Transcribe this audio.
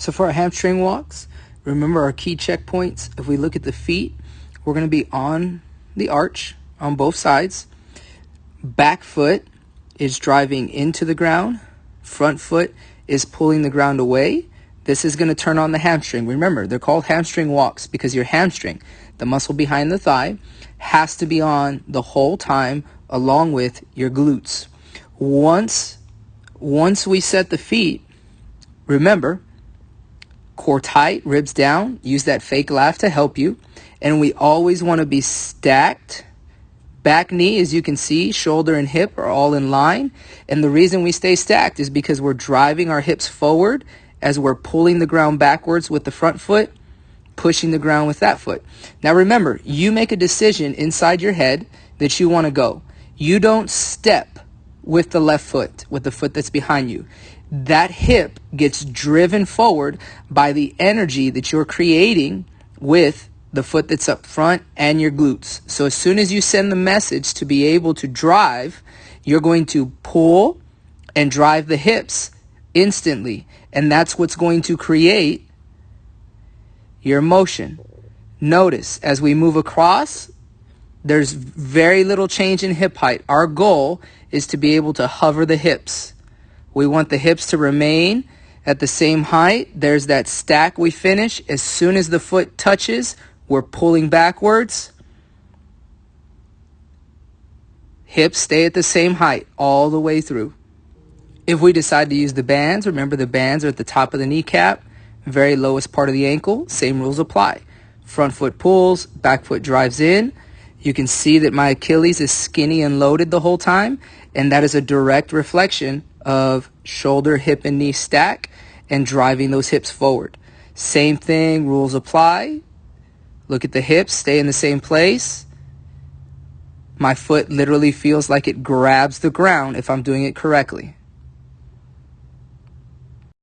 So for our hamstring walks, remember our key checkpoints. If we look at the feet, we're going to be on the arch on both sides. Back foot is driving into the ground. Front foot is pulling the ground away. This is going to turn on the hamstring. Remember, they're called hamstring walks because your hamstring, the muscle behind the thigh, has to be on the whole time along with your glutes. Once we set the feet, remember, core tight, ribs down. Use that fake laugh to help you. And we always want to be stacked. Back knee, as you can see, shoulder and hip are all in line. And the reason we stay stacked is because we're driving our hips forward as we're pulling the ground backwards with the front foot, pushing the ground with that foot. Now remember, you make a decision inside your head that you want to go. You don't step with the left foot, with the foot that's behind you. That hip gets driven forward by the energy that you're creating with the foot that's up front and your glutes. So as soon as you send the message to be able to drive, you're going to pull and drive the hips instantly. And that's what's going to create your motion. Notice as we move across, there's very little change in hip height. Our goal is to be able to hover the hips. We want the hips to remain at the same height. There's that stack we finish. As soon as the foot touches, we're pulling backwards. Hips stay at the same height all the way through. If we decide to use the bands, remember the bands are at the top of the kneecap, very lowest part of the ankle. Same rules apply. Front foot pulls, back foot drives in. You can see that my Achilles is skinny and loaded the whole time, and that is a direct reflection of shoulder, hip, and knee stack and driving those hips forward. Same thing, rules apply. Look at the hips, stay in the same place. My foot literally feels like it grabs the ground if I'm doing it correctly.